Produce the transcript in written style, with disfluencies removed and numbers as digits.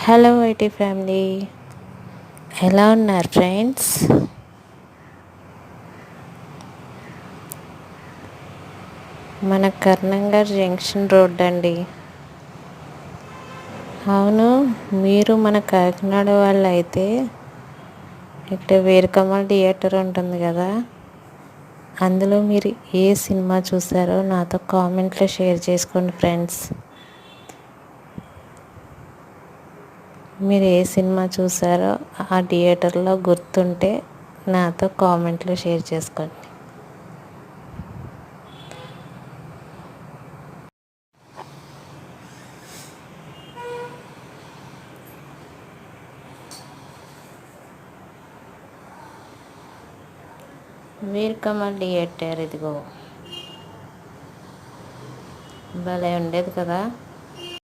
Hello IT family, ఎలా ఉన్నారు friends? మన కర్నంగర్ జంక్షన్ రోడ్ అండి. అవును, మీరు మన కాకినాడ వాళ్ళు అయితే ఇక్కడ వీరకమల్ థియేటర్ ఉంటుంది కదా, అందులో మీరు ఏ సినిమా చూసారో నాతో కామెంట్లో షేర్ చేసుకోండి ఫ్రెండ్స్. మీరు ఏ సినిమా చూసారో ఆ థియేటర్లో గుర్తుంటే నాతో కామెంట్లో షేర్ చేసుకోండి. వీరకమల్ థియేటర్ ఇదిగో, భలే ఉండేది కదా.